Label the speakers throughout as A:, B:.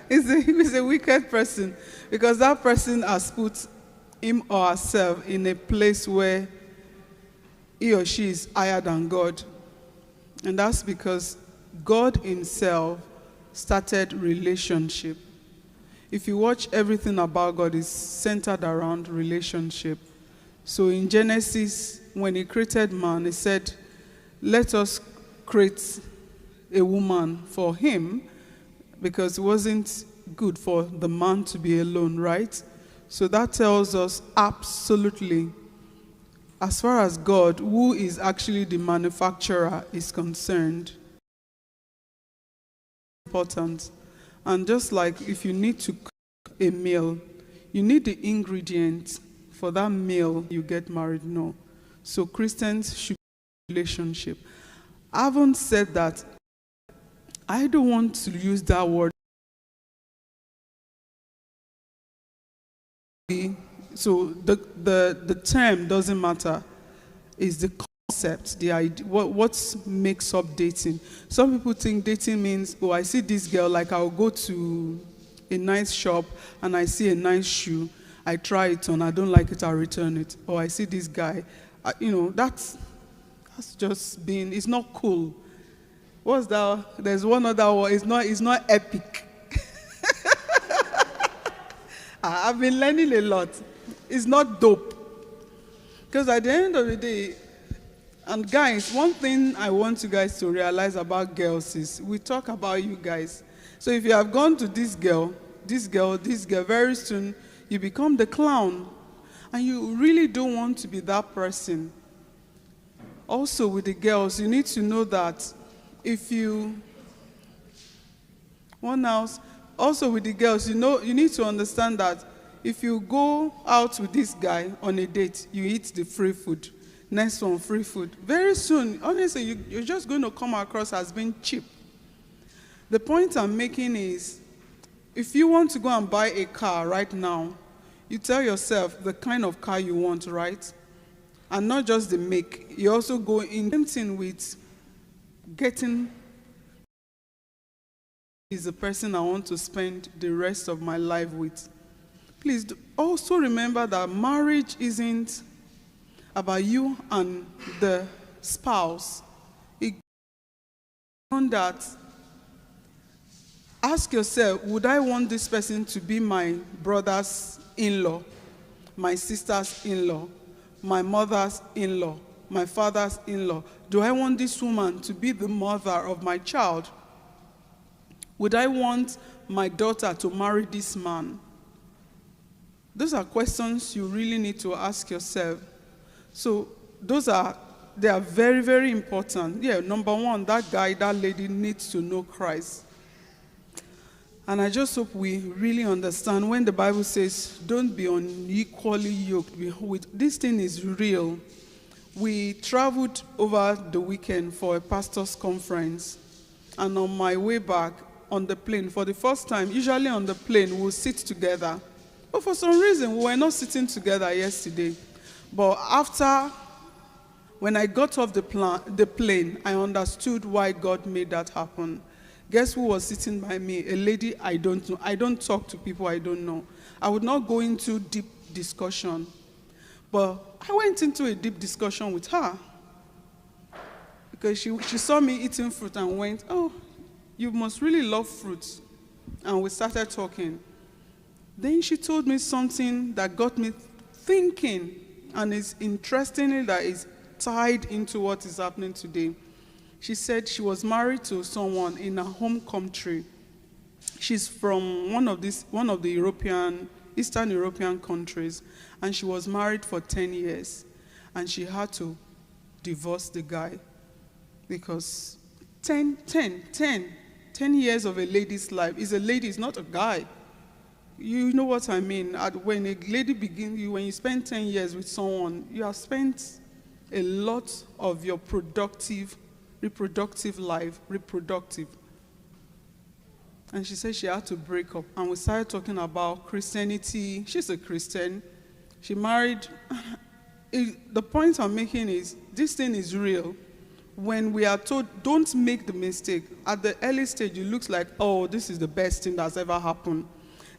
A: He's a wicked person because that person has put him or herself in a place where he or she is higher than God. And that's because God himself started relationship. If you watch everything about God, it's centered around relationship. So in Genesis, when he created man, he said, let us create a woman for him, because it wasn't good for the man to be alone, right? So that tells us absolutely, as far as God, who is actually the manufacturer, is concerned, important. And just like if you need to cook a meal, you need the ingredients for that meal you get married. No. So Christians should be in a relationship. I haven't said that. I don't want to use that word. So the term doesn't matter. It's the concept, the idea, what makes up dating. Some people think dating means, oh, I see this girl, like I'll go to a nice shop and I see a nice shoe, I try it on, I don't like it, I'll return it. Or I see this guy, that's just being, it's not cool. What's that? There's one other word, it's not epic. I've been learning a lot. It's not dope. Because at the end of the day, and guys, one thing I want you guys to realize about girls is we talk about you guys. So if you have gone to this girl, very soon you become the clown. And you really don't want to be that person. Also with the girls, you need to know that also with the girls, you need to understand that if you go out with this guy on a date, you eat the free food. Next one, free food. Very soon, honestly, you're just going to come across as being cheap. The point I'm making is, if you want to go and buy a car right now, you tell yourself the kind of car you want, right? And not just the make. You also go in same thing with getting is the person I want to spend the rest of my life with. Please also remember that marriage isn't about you and the spouse. On that, ask yourself, would I want this person to be my brother's in-law, my sister's in-law, my mother's in-law, my father's in-law? Do I want this woman to be the mother of my child? Would I want my daughter to marry this man? Those are questions you really need to ask yourself. So they are very, very important. Yeah, number one, that guy, that lady needs to know Christ. And I just hope we really understand when the Bible says, don't be unequally yoked with, this thing is real. We traveled over the weekend for a pastor's conference. And on my way back, on the plane, for the first time, usually on the plane, we'll sit together. But for some reason, we were not sitting together yesterday. But when I got off the plane, I understood why God made that happen. Guess who was sitting by me? A lady I don't know. I don't talk to people I don't know. I would not go into deep discussion. But I went into a deep discussion with her. Because she saw me eating fruit and went, oh, you must really love fruits. And we started talking. Then she told me something that got me thinking, and it's interestingly that is tied into what is happening today. She said she was married to someone in her home country. She's from one of the Eastern European countries, and she was married for 10 years, and she had to divorce the guy because 10 years of a lady's life is a lady, is not a guy. You know what I mean? When a lady when you spend 10 years with someone, you have spent a lot of your reproductive life. And she said she had to break up. And we started talking about Christianity. She's a Christian. She married. The point I'm making is, this thing is real. when we are told, don't make the mistake, at the early stage, it looks like, oh, this is the best thing that's ever happened.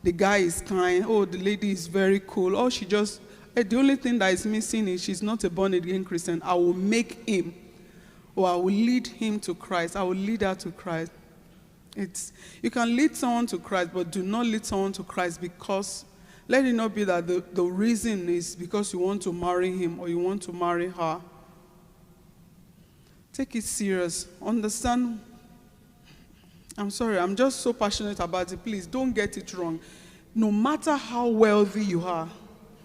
A: The guy is kind, oh, the lady is very cool, oh, the only thing that is missing is she's not a born-again Christian. I will make him, or I will lead him to Christ. I will lead her to Christ. You can lead someone to Christ, but do not lead someone to Christ because, let it not be that the reason is because you want to marry him or you want to marry her. Take it serious. Understand. I'm sorry, I'm just so passionate about it. Please don't get it wrong. No matter how wealthy you are,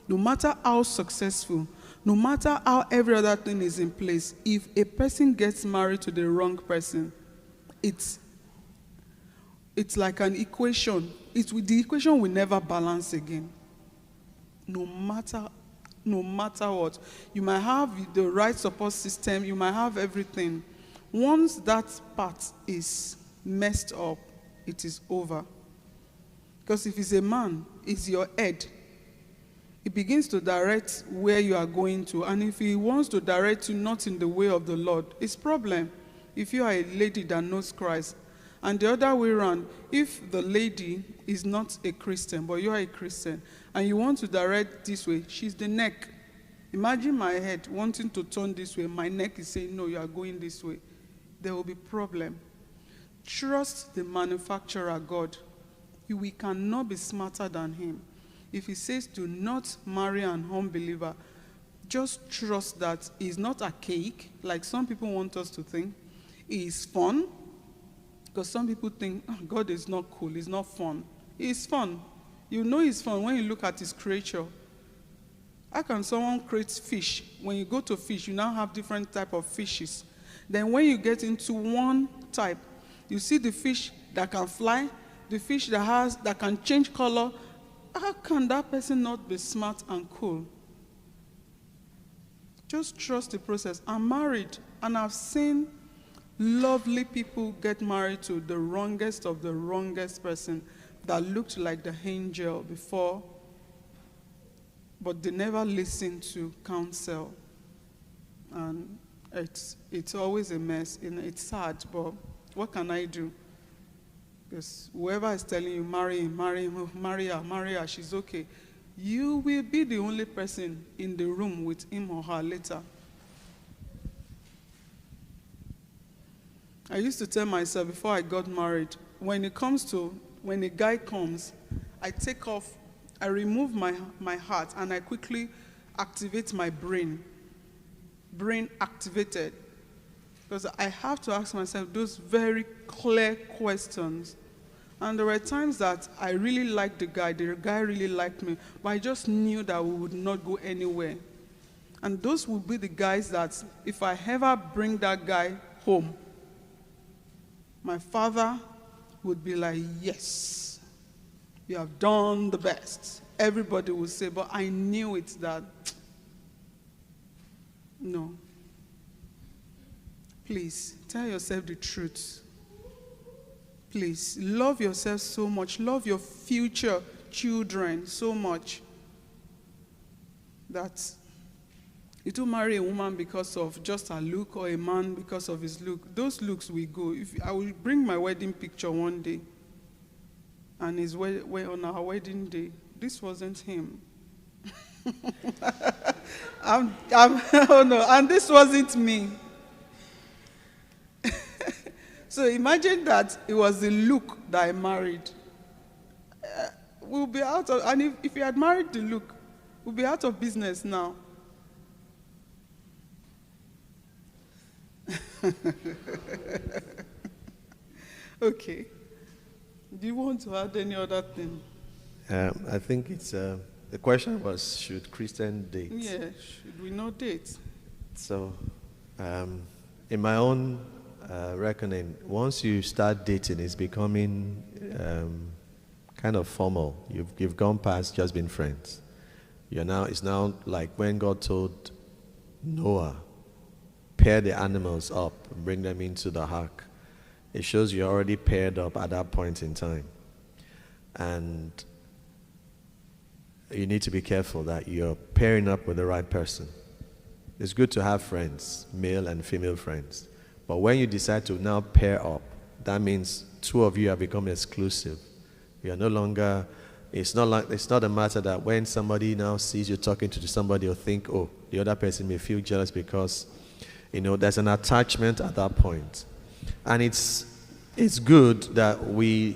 A: no matter how successful, no matter how every other thing is in place, if a person gets married to the wrong person, it's like an equation. The equation will never balance again. No matter what. You might have the right support system, you might have everything. Once that part is messed up, it is over. Because if it's a man, it's your head. It begins to direct where you are going to. And if he wants to direct you not in the way of the Lord, it's problem. If you are a lady that knows Christ, and the other way around, if the lady is not a Christian, but you are a Christian, and you want to direct this way, she's the neck. Imagine my head wanting to turn this way. My neck is saying, no, you are going this way. There will be problem. Trust the manufacturer, God. We cannot be smarter than him. If he says do not marry an unbeliever, just trust that he's not archaic, like some people want us to think. He is fun. Because some people think, oh, God is not cool, he's not fun. He's fun. You know he's fun when you look at his creature. How can someone create fish? When you go to fish, you now have different type of fishes. Then when you get into one type, you see the fish that can fly, the fish that can change color. How can that person not be smart and cool? Just trust the process. I'm married, and I've seen lovely people get married to the wrongest of the wrongest person that looked like the angel before, but they never listened to counsel. And it's always a mess. It's sad, but what can I do? Because whoever is telling you, marry him, marry her, she's okay. You will be the only person in the room with him or her later. I used to tell myself before I got married, when a guy comes, I remove my heart and I quickly activate my brain. Brain activated. Because I have to ask myself those very clear questions. And there were times that I really liked the guy really liked me, but I just knew that we would not go anywhere. And those would be the guys that, if I ever bring that guy home, my father would be like, yes, you have done the best. Everybody would say, but I knew it that, no. Please, tell yourself the truth. Please, love yourself so much. Love your future children so much that you don't marry a woman because of just her look or a man because of his look. Those looks will go. I will bring my wedding picture one day, and it's on our wedding day. This wasn't him. Oh no, and this wasn't me. So imagine that it was the look that I married. We'll be out of, and if you had married the look, we'll be out of business now. Okay. Do you want to add any other thing?
B: I think it's the question was, should Christian date?
A: Yeah, should we not date?
B: So, in my own reckoning, once you start dating, it's becoming kind of formal. You've gone past just being friends. It's now like when God told Noah, pair the animals up and bring them into the ark. It shows you're already paired up at that point in time. And you need to be careful that you're pairing up with the right person. It's good to have friends, male and female friends. But when you decide to now pair up, that means two of you have become exclusive. You are no longer, it's not a matter that when somebody now sees you talking to somebody or think, oh, the other person may feel jealous because, there's an attachment at that point. And it's good that we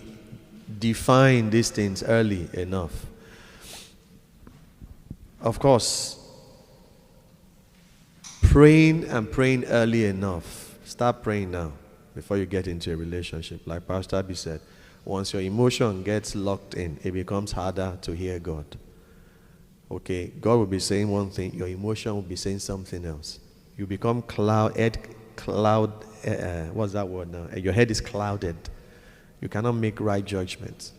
B: define these things early enough. Of course, praying early enough. Start praying now before you get into a relationship. Like Pastor Abby said, once your emotion gets locked in, it becomes harder to hear God. Okay, God will be saying one thing, your emotion will be saying something else. You become what's that word now? Your head is clouded. You cannot make right judgments.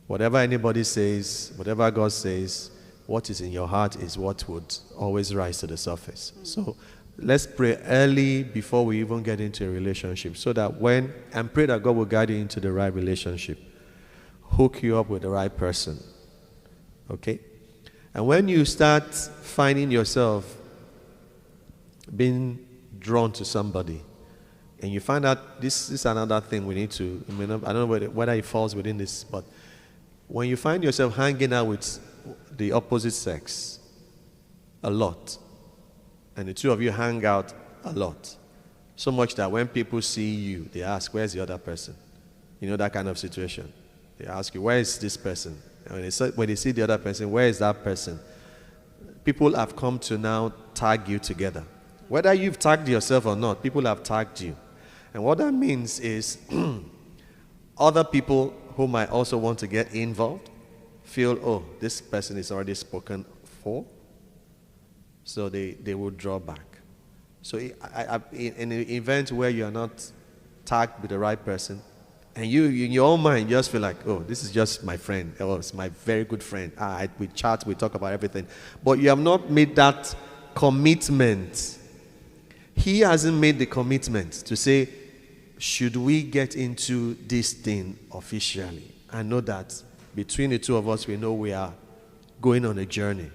B: Whatever anybody says, whatever God says, what is in your heart is what would always rise to the surface. So let's pray early before we even get into a relationship, so that and pray that God will guide you into the right relationship, hook you up with the right person. Okay? And when you start finding yourself being drawn to somebody, and you find out this is another thing we need to, I don't know whether it falls within this, but when you find yourself hanging out with the opposite sex a lot, and the two of you hang out a lot, so much that when people see you, they ask, where's the other person? That kind of situation. They ask you, where is this person? And when they see the other person, where is that person? People have come to now tag you together. Whether you've tagged yourself or not, people have tagged you. And what that means is other people who might also want to get involved feel, oh, this person is already spoken for, so they will draw back. So in an event where you are not tagged with the right person, and you in your own mind just feel like, oh, this is just my friend, oh, it's my very good friend, we chat, we talk about everything, but you have not made that commitment. He hasn't made the commitment to say, should we get into this thing officially? I know that between the two of us, we know we are going on a journey.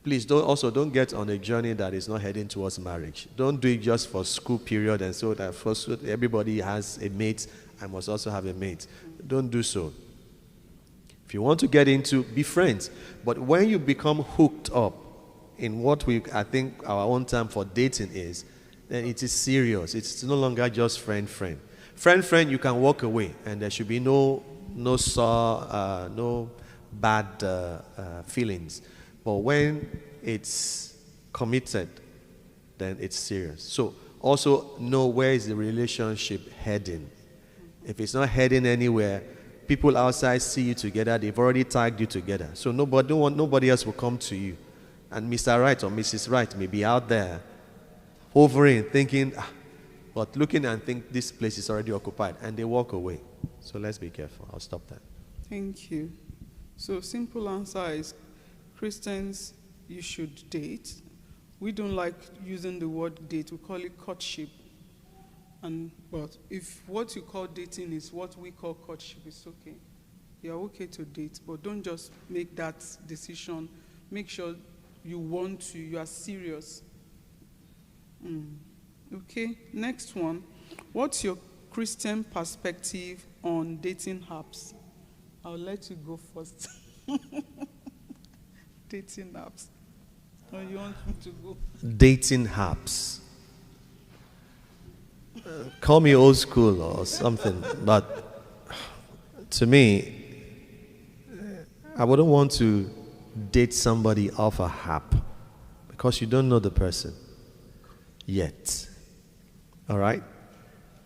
B: Please don't get on a journey that is not heading towards marriage. Don't do it just for school period and so that first everybody has a mate, I must also have a mate. Don't do so. If you want to get into, be friends. But when you become hooked up in what I think our own term for dating is, then it is serious. It's no longer just friend. Friend, you can walk away, and there should be no bad feelings. But when it's committed, then it's serious. So also know where is the relationship heading. If it's not heading anywhere, people outside see you together, they've already tagged you together. So nobody else will come to you. And Mr. Right or Mrs. Right may be out there hovering, thinking, but looking and think this place is already occupied, and they walk away. So let's be careful. I'll stop that.
A: Thank you. So simple answer is, Christians, you should date. We don't like using the word date. We call it courtship. But if what you call dating is what we call courtship, it's okay. You're okay to date, but don't just make that decision. Make sure you are serious. Okay, next one. What's your Christian perspective on dating apps? I'll let you go first. Dating apps. Or you want me to go?
B: Dating apps. Call me old school or something, but to me, I wouldn't want to date somebody off a app because you don't know the person yet. All right?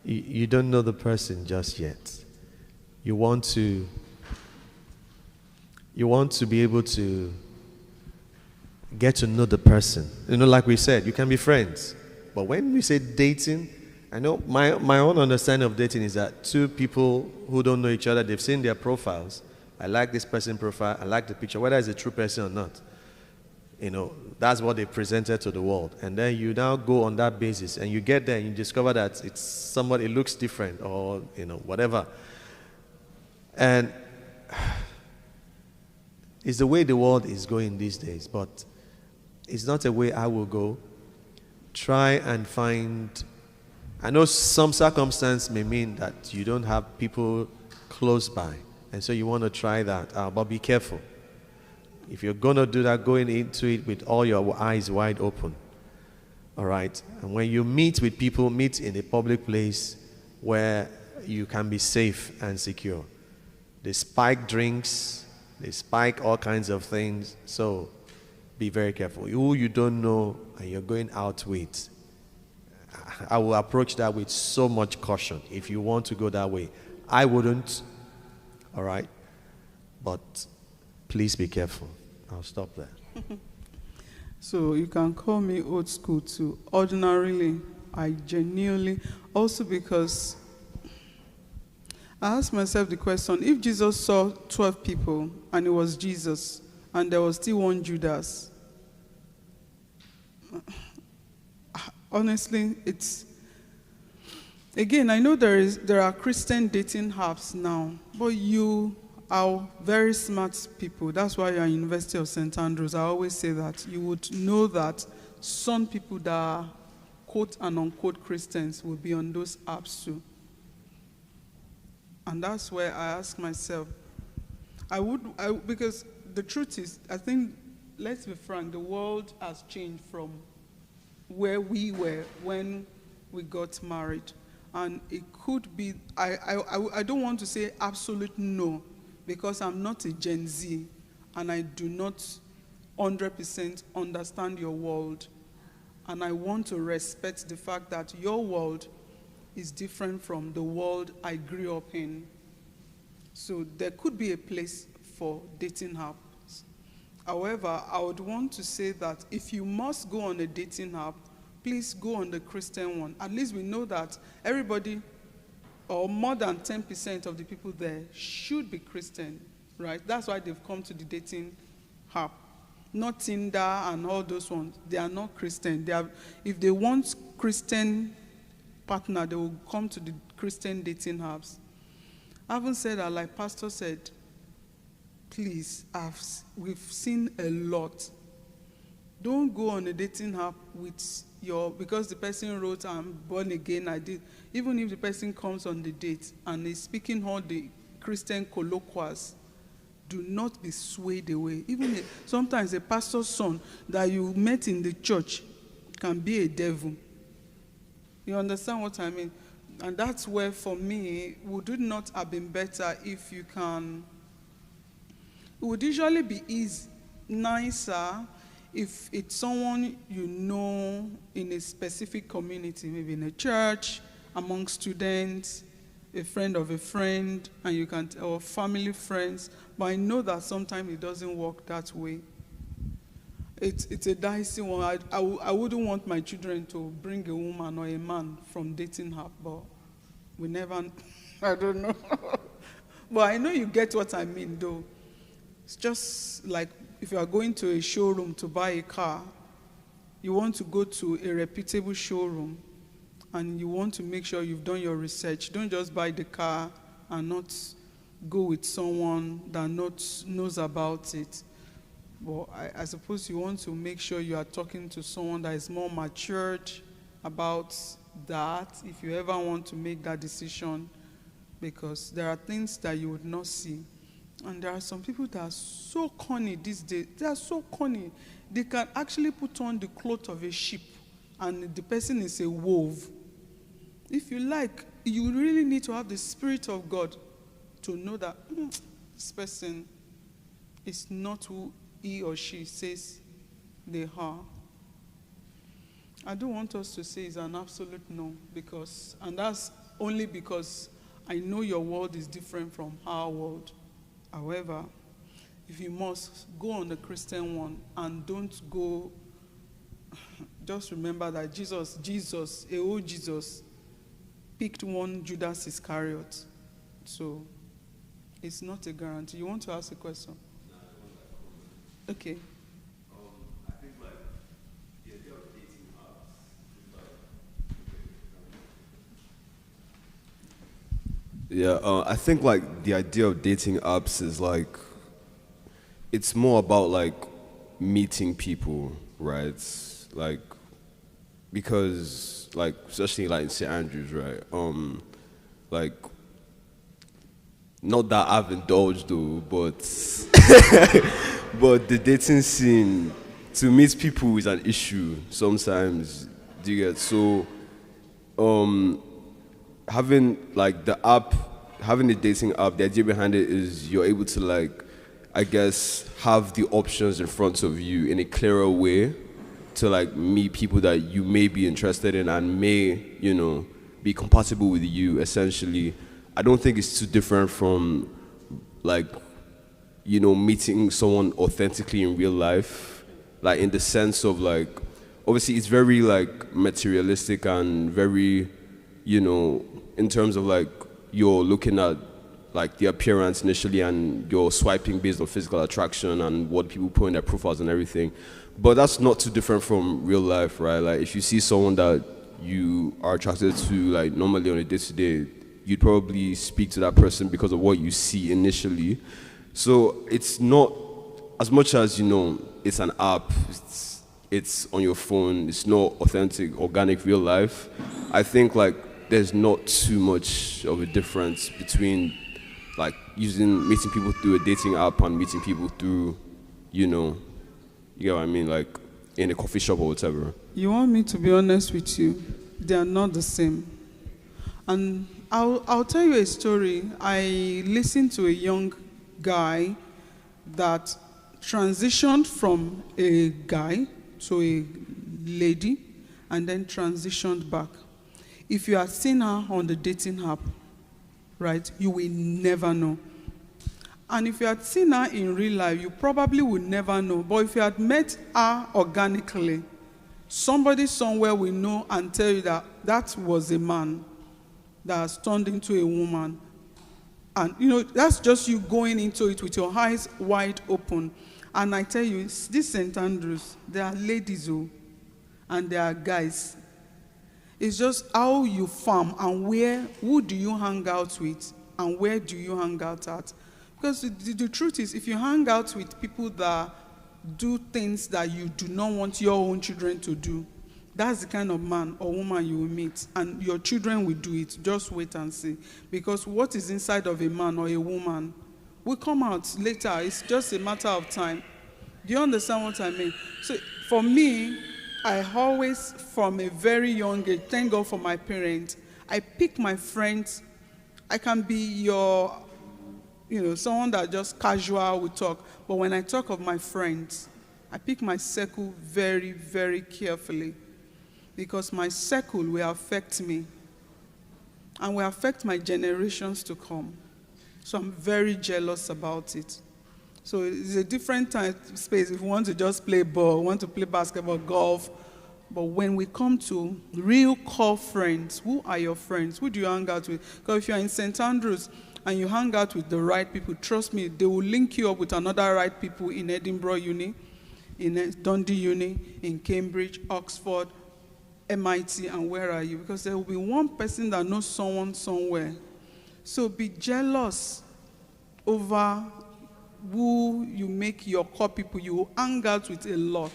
B: You don't know the person just yet. You want to be able to get to know the person. Like we said, you can be friends. But when we say dating, I know my own understanding of dating is that two people who don't know each other, they've seen their profiles. I like this person's profile. I like the picture, whether it's a true person or not. That's what they presented to the world. And then you now go on that basis, and you get there and you discover that it's somebody, it looks different or, whatever. And it's the way the world is going these days, but it's not a way I will go. Try and find I know some circumstance may mean that you don't have people close by, and so you want to try that, but be careful. If you're going to do that, going into it with all your eyes wide open. All right? And when you meet with people, meet in a public place where you can be safe and secure. They spike drinks, they spike all kinds of things, so be very careful. Who you don't know and you're going out with, I will approach that with so much caution if you want to go that way. I wouldn't, all right? But please be careful. I'll stop there.
A: So you can call me old school too. Ordinarily, I genuinely, also because I asked myself the question, if Jesus saw 12 people and it was Jesus and there was still one Judas, honestly, it's, again, I know there are Christian dating apps now, but you are very smart people. That's why you're in University of St. Andrews. I always say that. You would know that some people that are quote and unquote Christians will be on those apps too. And that's where I ask myself, because the truth is, I think, let's be frank, the world has changed from where we were when we got married. And it could be, I don't want to say absolute no, because I'm not a Gen Z and I do not 100% understand your world. And I want to respect the fact that your world is different from the world I grew up in. So there could be a place for dating apps. However, I would want to say that if you must go on a dating app, please go on the Christian one. At least we know that everybody, or more than 10% of the people there, should be Christian, right? That's why they've come to the dating app. Not Tinder and all those ones. They are not Christian. If they want Christian partner, they will come to the Christian dating apps. Having said that, like Pastor said, please, we've seen a lot. Don't go on a dating app with because the person wrote, I'm born again, I did. Even if the person comes on the date and is speaking all the Christian colloquials, do not be swayed away. Even sometimes a pastor's son that you met in the church can be a devil. You understand what I mean? And that's where, for me, would it not have been better if you can... It would usually be nicer if it's someone you know in a specific community, maybe in a church, among students, a friend of a friend, and you can, or family friends. But I know that sometimes it doesn't work that way. It's a dicey one. I wouldn't want my children to bring a woman or a man from dating app, but we never, I don't know. But I know you get what I mean, though. It's just like if you are going to a showroom to buy a car, you want to go to a reputable showroom, and you want to make sure you've done your research. Don't just buy the car and not go with someone that knows about it. Well, I suppose you want to make sure you are talking to someone that is more matured about that, if you ever want to make that decision, because there are things that you would not see. And there are some people that are so corny these days. They are so corny. They can actually put on the cloth of a sheep, and the person is a wolf. If you like, you really need to have the Spirit of God to know that this person is not who he or she says they are. I don't want us to say it's an absolute no, and that's only because I know your world is different from our world. However, if you must, go on the Christian one, and don't go, just remember that Jesus, picked one Judas Iscariot. So it's not a guarantee. You want to ask a question? Okay.
C: I think like the idea of dating apps is like, I think like the idea of dating apps is like, it's more about like meeting people, right? Like because like especially like in St. Andrews, right? Like not that I've indulged though, but but the dating scene to meet people is an issue sometimes. Do you get so? Having like the app, having the dating app, the idea behind it is you're able to like, I guess, have the options in front of you in a clearer way to like meet people that you may be interested in and may, you know, be compatible with you essentially. I don't think it's too different from like, you know, meeting someone authentically in real life, like in the sense of like, obviously it's very like materialistic and very, you know, in terms of like you're looking at like the appearance initially and you're swiping based on physical attraction and what people put in their profiles and everything. But that's not too different from real life, right? Like if you see someone that you are attracted to like normally on a day-to-day, you'd probably speak to that person because of what you see initially. So it's not, as much as, you know, it's an app, it's on your phone, it's not authentic, organic, real life. I think like there's not too much of a difference between like meeting people through a dating app and meeting people through, you know, you get what I mean, like in a coffee shop or whatever.
A: You want me to be honest with you? They are not the same. And I'll tell you a story. I listened to a young guy that transitioned from a guy to a lady and then transitioned back. If you had seen her on the dating app, right, you will never know. And if you had seen her in real life, you probably would never know. But if you had met her organically, somebody somewhere will know and tell you that that was a man that has turned into a woman. And, you know, that's just you going into it with your eyes wide open. And I tell you, this St. Andrews, there are ladies and there are guys. It's just how you farm and who do you hang out with and where do you hang out at. Because the truth is, if you hang out with people that do things that you do not want your own children to do, that's the kind of man or woman you will meet. And your children will do it. Just wait and see. Because what is inside of a man or a woman will come out later. It's just a matter of time. Do you understand what I mean? So for me, I always, from a very young age, thank God for my parents, I pick my friends. I can be your, you know, someone that just casual will talk. But when I talk of my friends, I pick my circle very, very carefully. Because my circle will affect me. And will affect my generations to come. So I'm very jealous about it. So it's a different time space if you want to just play ball, want to play basketball, golf. But when we come to real core friends, who are your friends? Who do you hang out with? Because if you're in St. Andrews and you hang out with the right people, trust me, they will link you up with another right people in Edinburgh Uni, in Dundee Uni, in Cambridge, Oxford, MIT, and where are you? Because there will be one person that knows someone somewhere. So be jealous over who you make your core people. You will hang out with a lot.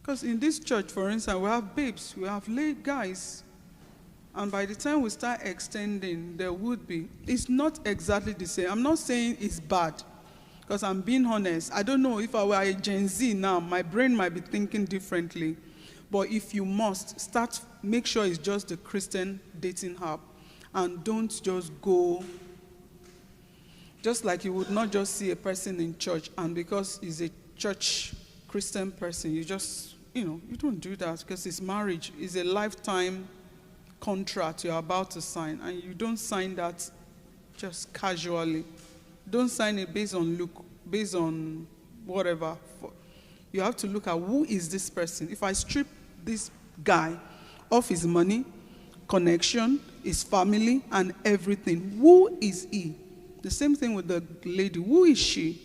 A: Because in this church, for instance, we have babes, we have late guys. And by the time we start extending, there would be. It's not exactly the same. I'm not saying it's bad. Because I'm being honest. I don't know if I were a Gen Z now, my brain might be thinking differently. But if you must, make sure it's just the Christian dating app. And don't just go, just like you would not just see a person in church, and because he's a church Christian person, you just, you don't do that because it's marriage. It's a lifetime contract you're about to sign, and you don't sign that just casually. Don't sign it based on look, based on whatever. You have to look at who is this person. If I strip this guy of his money, connection, his family, and everything, who is he? The same thing with the lady. Who is she?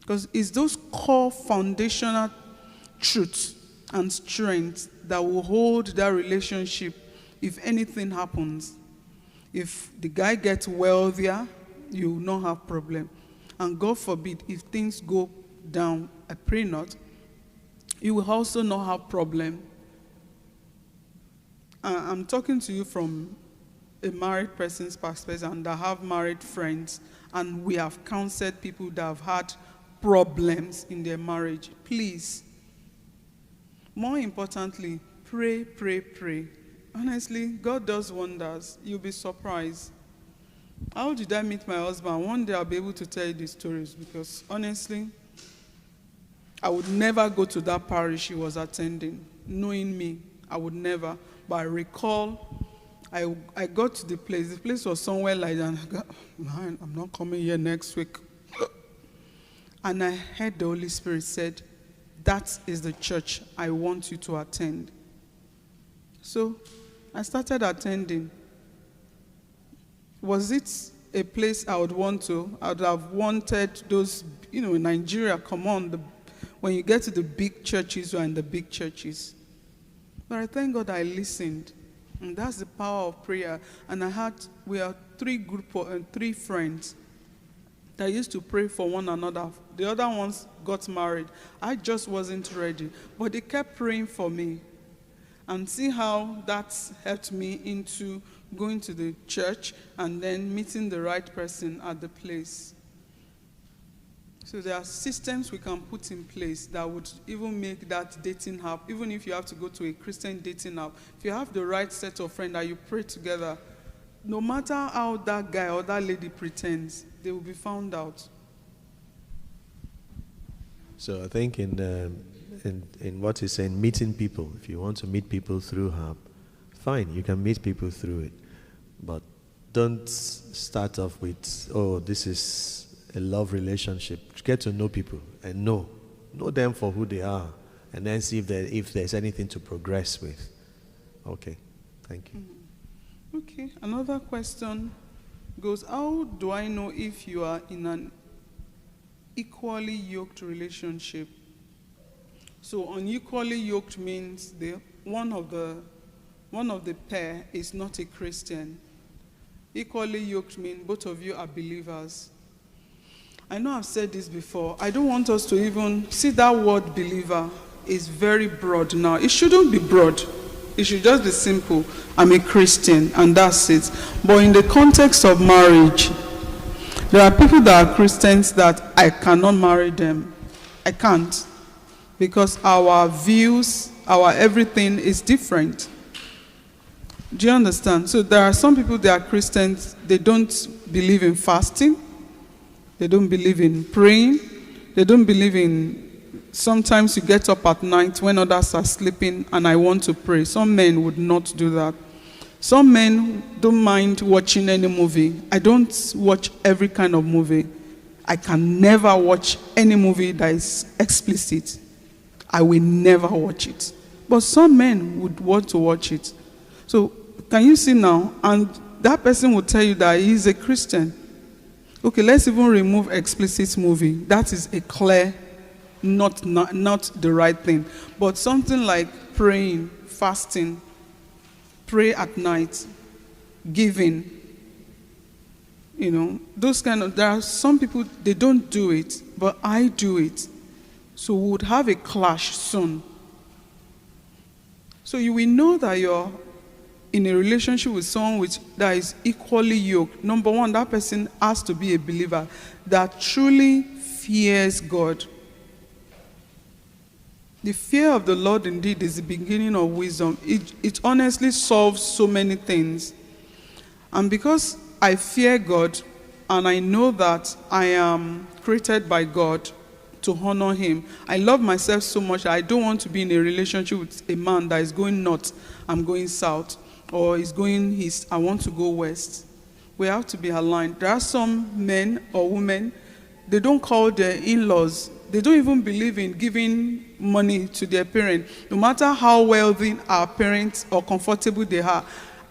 A: Because it's those core foundational truths and strengths that will hold that relationship if anything happens. If the guy gets wealthier, you will not have problem. And God forbid, if things go down, I pray not, you will also not have problem I'm talking to you from a married person's perspective, and I have married friends, and we have counseled people that have had problems in their marriage. Please, more importantly, pray, pray, pray. Honestly, God does wonders. You'll be surprised. How did I meet my husband? One day I'll be able to tell you these stories, because honestly, I would never go to that parish he was attending. Knowing me, I would never. But I recall, I got to the place. The place was somewhere like that. And I go, man, I'm not coming here next week. And I heard the Holy Spirit said, that is the church I want you to attend. So I started attending. Was it a place I would want to? I would have wanted those, in Nigeria, come on, when you get to the big churches, you are in the big churches. But I thank God I listened. And that's the power of prayer. And we are three friends that used to pray for one another. The other ones got married. I just wasn't ready. But they kept praying for me. And see how that's helped me into going to the church and then meeting the right person at the place. So there are systems we can put in place that would even make that dating app, even if you have to go to a Christian dating app, if you have the right set of friends that you pray together, no matter how that guy or that lady pretends, they will be found out.
B: So I think in what he's saying, meeting people, if you want to meet people through HAP, fine, you can meet people through it. But don't start off with, oh, this is a love relationship. Get to know people and know them for who they are, and then see if there's anything to progress with. Okay, thank you.
A: Okay, another question goes, how do I know if you are in an equally yoked relationship? So unequally yoked means one of the pair is not a Christian. Equally yoked means both of you are believers. I know I've said this before. I don't want us to even see that word believer is very broad now. It shouldn't be broad. It should just be simple. I'm a Christian, and that's it. But in the context of marriage, there are people that are Christians that I cannot marry them. I can't. Because our views, our everything is different. Do you understand? So there are some people that are Christians, they don't believe in fasting. They don't believe in praying. They don't believe in, sometimes you get up at night when others are sleeping and I want to pray. Some men would not do that. Some men don't mind watching any movie. I don't watch every kind of movie. I can never watch any movie that is explicit. I will never watch it. But some men would want to watch it. So can you see now? And that person will tell you that he is a Christian. Okay, let's even remove explicit movie. That is a clear, not the right thing. But something like praying, fasting, pray at night, giving, those there are some people, they don't do it, but I do it. So we would have a clash soon. So you will know that you're in a relationship with someone that is equally yoked. Number one, that person has to be a believer that truly fears God. The fear of the Lord indeed is the beginning of wisdom. It honestly solves so many things. And because I fear God and I know that I am created by God to honor him, I love myself so much that I don't want to be in a relationship with a man that is going north, I'm going south, or is going east, I want to go west. We have to be aligned. There are some men or women, they don't call their in-laws. They don't even believe in giving money to their parents. No matter how wealthy our parents or comfortable they are,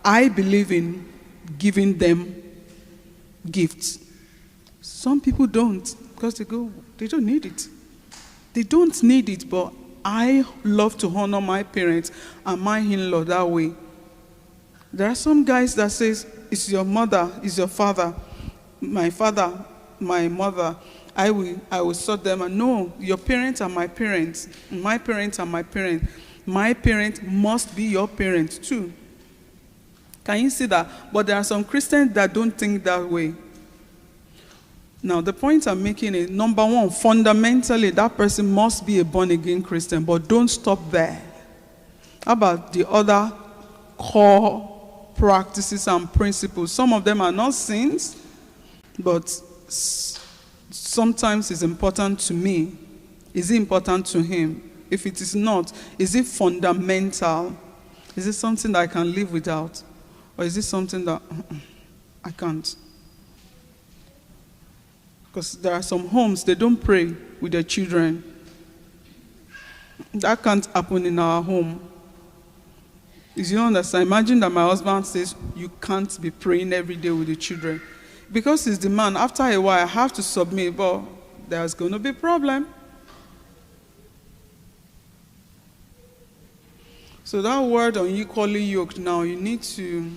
A: I believe in giving them gifts. Some people don't, because they don't need it. They don't need it, but I love to honor my parents and my in-law that way. There are some guys that says, it's your mother, it's your father, my mother, I will sort them. And no, your parents are my parents. My parents are my parents. My parents must be your parents too. Can you see that? But there are some Christians that don't think that way. Now, the point I'm making is, number one, fundamentally, that person must be a born-again Christian, but don't stop there. How about the other core practices and principles? Some of them are not sins, but sometimes it's important to me. Is it important to him? If it is not, is it fundamental? Is it something that I can live without? Or is it something that I can't? Because there are some homes, they don't pray with their children. That can't happen in our home. You understand? Imagine that my husband says, you can't be praying every day with the children. Because he's the man, after a while, I have to submit, but there's going to be a problem. So that word unequally yoked, now you need to,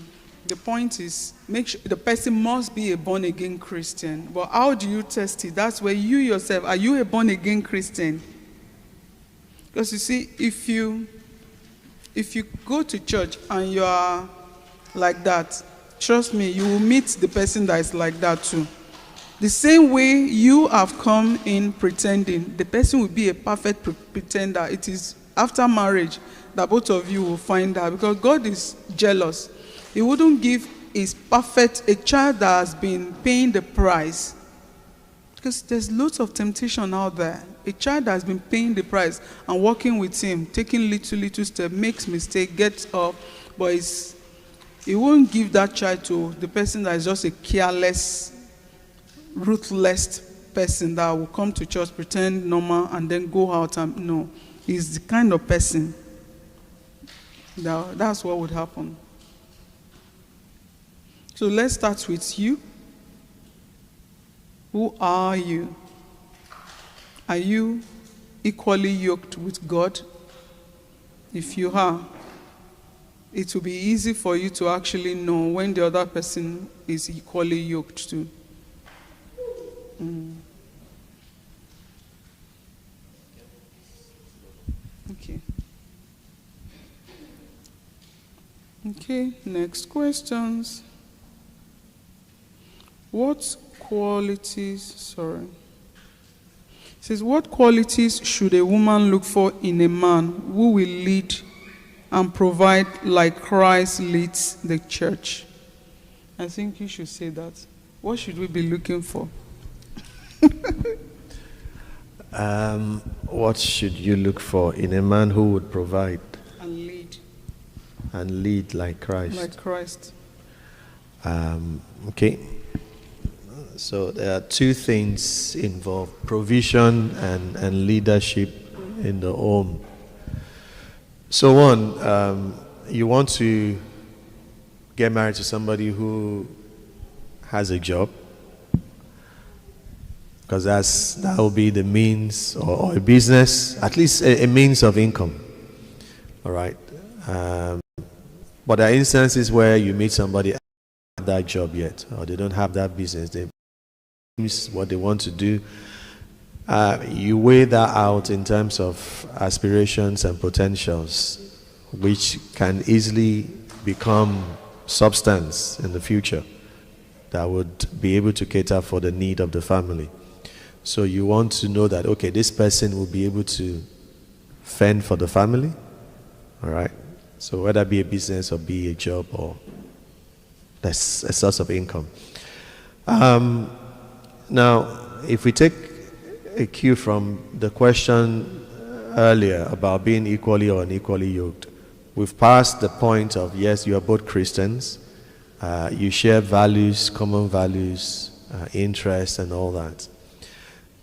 A: the point is, make sure the person must be a born-again Christian. But how do you test it? That's where you yourself, are you a born-again Christian? Because you see, if you go to church and you are like that, trust me, you will meet the person that is like that too. The same way you have come in pretending, the person will be a perfect pretender. It is after marriage that both of you will find out, because God is jealous. He wouldn't give his perfect, a child that has been paying the price. Because there's lots of temptation out there. A child that has been paying the price and working with him, taking little steps, makes mistake, gets up, but he won't give that child to the person that is just a careless, ruthless person that will come to church, pretend normal, and then go out and no. He's the kind of person that's what would happen. So let's start with you. Who are you? Are you equally yoked with God? If you are, it will be easy for you to actually know when the other person is equally yoked to. Okay. Okay, next questions. What qualities, it says, what qualities should a woman look for in a man who will lead and provide like Christ leads the church? I think you should say that. What should we be looking for?
B: What should you look for in a man who would provide
A: And lead.
B: And lead like Christ?
A: Like Christ.
B: Okay. So there are two things involved: provision and leadership in the home. So one, you want to get married to somebody who has a job, because that will be the means, or a business, at least a means of income. All right. But there are instances where you meet somebody who doesn't have that job yet, or they don't have that business. They what they want to do. You weigh that out in terms of aspirations and potentials, which can easily become substance in the future that would be able to cater for the need of the family. So you want to know that, okay, this person will be able to fend for the family. All right. So whether it be a business or be a job, or that's a source of income. Now, if we take a cue from the question earlier about being equally or unequally yoked, we've passed the point of, yes, you are both Christians, you share values, common values, interests, and all that.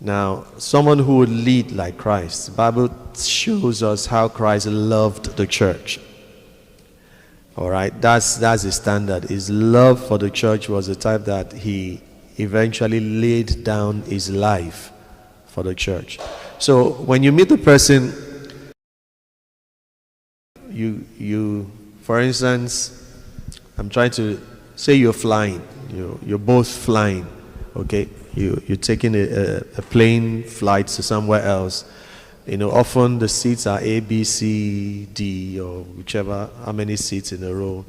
B: Now, someone who would lead like Christ, the Bible shows us how Christ loved the church. All right, that's the standard. His love for the church was the type that he eventually laid down his life for the church. So when you meet the person, you for instance, I'm trying to say you're flying, you're both flying, okay? You're taking a plane flight to somewhere else. Often the seats are A, B, C, D, or whichever, how many seats in a row.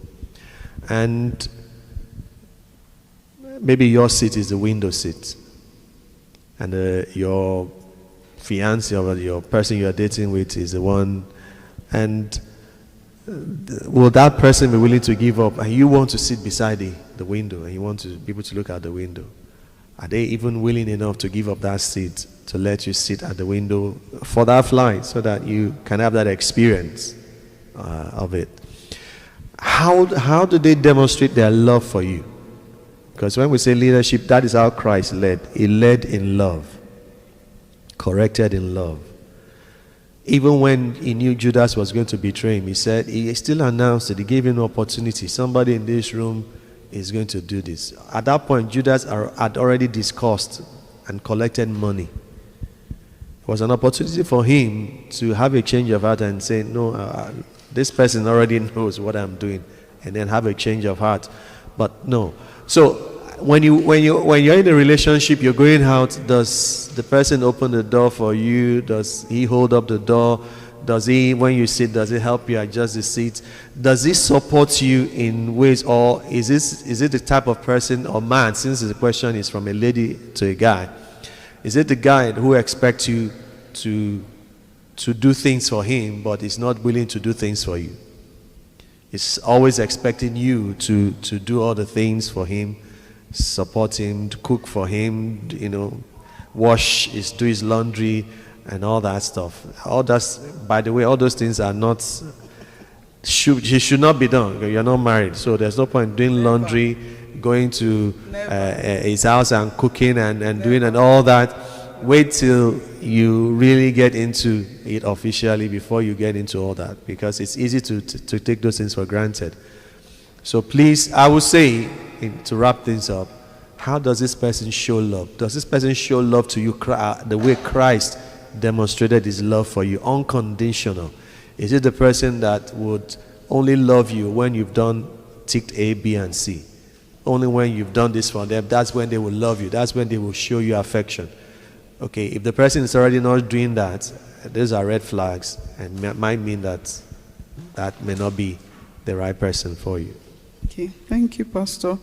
B: and maybe your seat is the window seat, and your fiance or your person you're dating with is the one, and will that person be willing to give up? And you want to sit beside the window, and you want to be able to look out the window. Are they even willing enough to give up that seat to let you sit at the window for that flight so that you can have that experience of it? How do they demonstrate their love for you? Because when we say leadership, that is how Christ led. He led in love, corrected in love. Even when he knew Judas was going to betray him, he said, he still announced it. He gave him an opportunity. Somebody in this room is going to do this. At that point, Judas had already discussed and collected money. It was an opportunity for him to have a change of heart and say, no, this person already knows what I'm doing, and then have a change of heart. But no. So when you're in a relationship, you're going out, does the person open the door for you? Does he hold up the door? Does he, when you sit, does he help you adjust the seat? Does he support you in ways, or is it the type of person or man, since the question is from a lady to a guy, is it the guy who expects you to do things for him but is not willing to do things for you? He's always expecting you to do all the things for him, support him, to cook for him, do his laundry and all that stuff. By the way, all those things are not, should not be done. You're not married, so there's no point doing laundry, going to his house and cooking and doing and all that. Wait till you really get into it officially before you get into all that, because it's easy to take those things for granted. So please, I would say, to wrap things up, how does this person show love? Does this person show love to you the way Christ demonstrated his love for you, unconditional? Is it the person that would only love you when you've done ticked A, B, and C? Only when you've done this for them, that's when they will love you. That's when they will show you affection. Okay, if the person is already not doing that, those are red flags, and might mean that may not be the right person for you.
A: Okay, thank you, Pastor.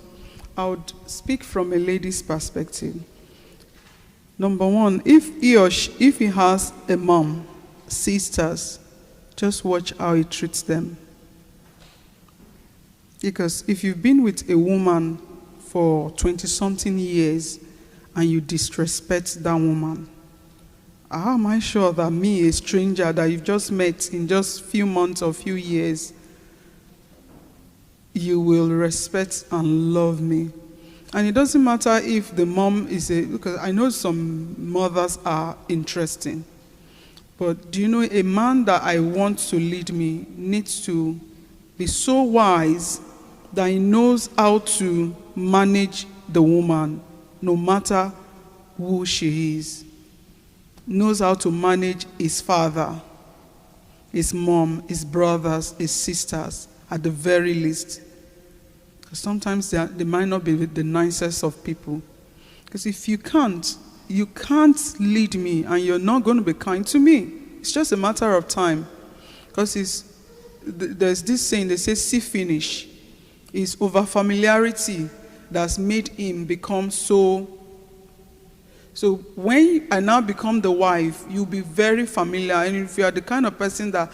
A: I would speak from a lady's perspective. Number one, if he has a mom, sisters, just watch how he treats them. Because if you've been with a woman for 20-something years and you disrespect that woman, how am I sure that me, a stranger that you've just met in just few months or few years, you will respect and love me? And it doesn't matter if the mom is because I know some mothers are interesting. But do you know, a man that I want to lead me needs to be so wise that he knows how to manage the woman, no matter who she is. Knows how to manage his father, his mom, his brothers, his sisters, at the very least. Sometimes they might not be the nicest of people. Because if you can't lead me, and you're not going to be kind to me. It's just a matter of time. Because there's this saying, they say, see finish. It's over familiarity that's made him become so. So when I now become the wife, you'll be very familiar. And if you are the kind of person that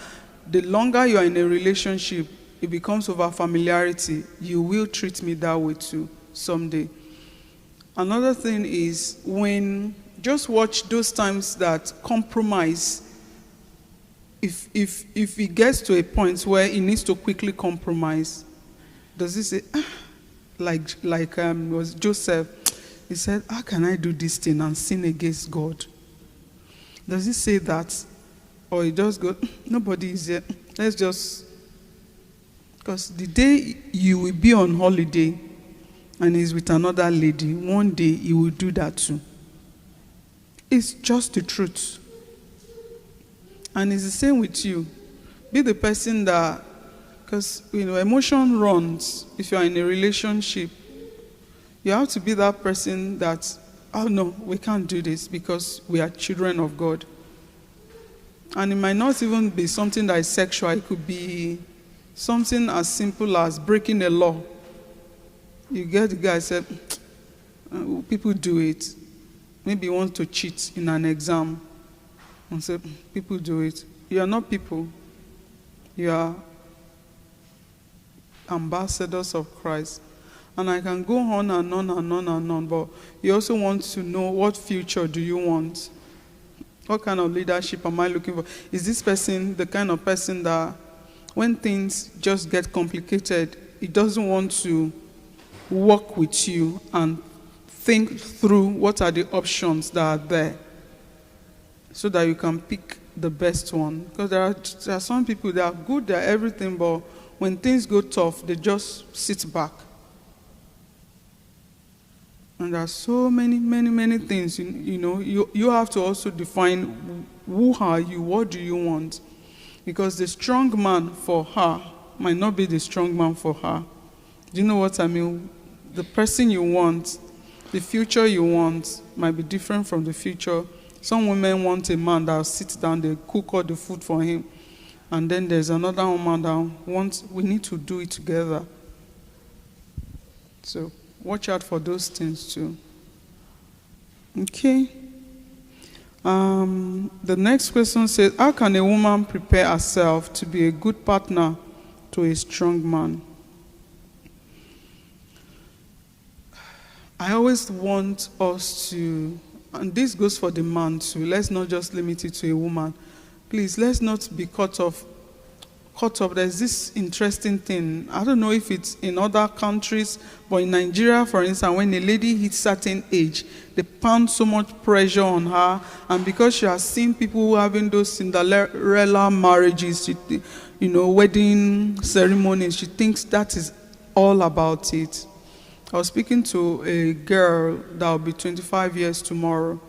A: the longer you are in a relationship, it becomes over familiarity, you will treat me that way too someday. Another thing is, when just watch those times that compromise. If it gets to a point where he needs to quickly compromise, does he say, like was Joseph? He said, how can I do this thing and sin against God? Does he say that, or he just go, nobody is here, let's just. Because the day you will be on holiday and he's with another lady, one day he will do that too. It's just the truth. And it's the same with you. Be the person that, because emotion runs. If you're in a relationship, you have to be that person that, oh no, we can't do this because we are children of God. And it might not even be something that is sexual. It could be something as simple as breaking a law You get the guy said, people do it. Maybe you want to cheat in an exam. And say, people do it. You are not people. You are ambassadors of Christ. And I can go on and on and on and on, but you also want to know, what future do you want? What kind of leadership am I looking for? Is this person the kind of person that when things just get complicated, he doesn't want to work with you and think through what are the options that are there so that you can pick the best one? Because there are some people that are good at everything, but when things go tough, they just sit back. And there are so many things, you have to also define, who are you, what do you want? Because the strong man for her might not be the strong man for her. Do you know what I mean? The person you want, the future you want might be different from the future. Some women want a man that will sit down, they cook all the food for him. And then there's another woman that wants, we need to do it together. So watch out for those things too. Okay. The next question says, how can a woman prepare herself to be a good partner to a strong man? I always want us to, and this goes for the man too, let's not just limit it to a woman. Please, let's not be caught up. There's this interesting thing. I don't know if it's in other countries, but in Nigeria, for instance, when a lady hits certain age, they pound so much pressure on her, and because she has seen people who are having those Cinderella marriages, wedding ceremonies, she thinks that is all about it. I was speaking to a girl that will be 25 years tomorrow,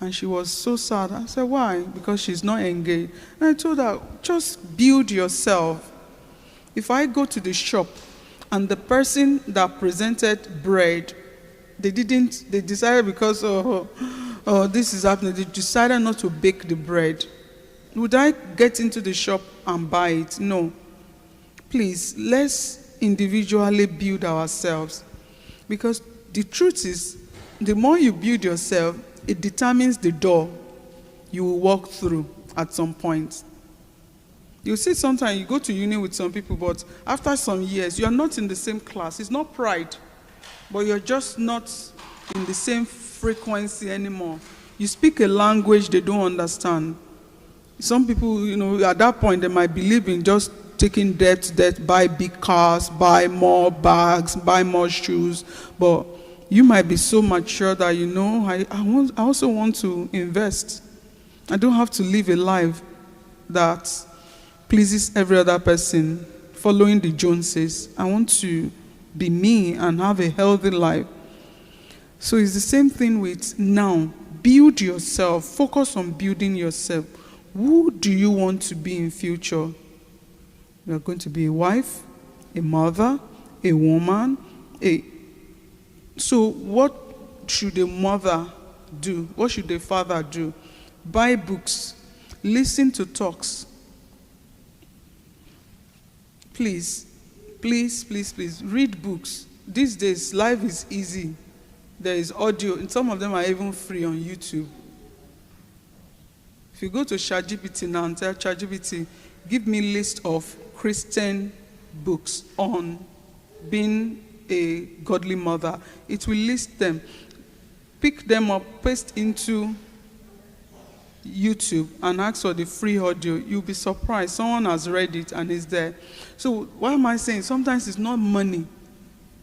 A: and she was so sad. I said, why? Because she's not engaged. And I told her, just build yourself. If I go to the shop and the person that presented bread, they decided because, this is happening, they decided not to bake the bread. Would I get into the shop and buy it? No. Please, let's individually build ourselves. Because the truth is, the more you build yourself, it determines the door you will walk through at some point. You see, sometimes you go to uni with some people, but after some years, you are not in the same class. It's not pride, but you're just not in the same frequency anymore. You speak a language they don't understand. Some people, at that point, they might believe in just taking debt, buy big cars, buy more bags, buy more shoes, but you might be so mature that I also want to invest. I don't have to live a life that pleases every other person, following the Joneses. I want to be me and have a healthy life. So it's the same thing with now. Build yourself. Focus on building yourself. Who do you want to be in future? You're going to be a wife, a mother, a woman, So what should a mother do? What should a father do? Buy books. Listen to talks. Please, please, please, please, read books. These days, life is easy. There is audio, and some of them are even free on YouTube. If you go to ChatGPT now and tell ChatGPT, give me a list of Christian books on being a godly mother, it will list them. Pick them up, paste into YouTube and ask for the free audio. You'll be surprised. Someone has read it and is there. So what am I saying? Sometimes it's not money.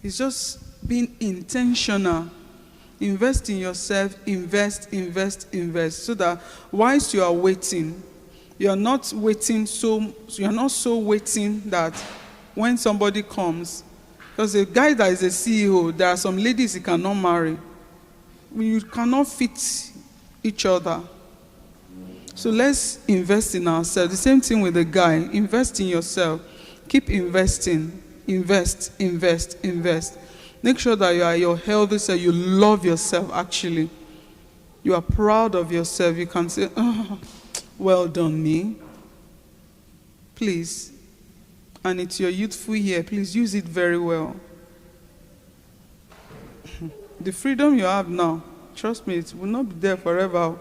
A: It's just being intentional. Invest in yourself. Invest. So that whilst you are waiting, you're not so waiting that when somebody comes, because a guy that is a CEO, there are some ladies he cannot marry. You cannot fit each other. So let's invest in ourselves. The same thing with the guy. Invest in yourself. Keep investing. Invest. Make sure that you're healthy, so you love yourself actually. You are proud of yourself. You can say, oh, well done me. Please. And it's your youthful year. Please use it very well. The freedom you have now, trust me, it will not be there forever.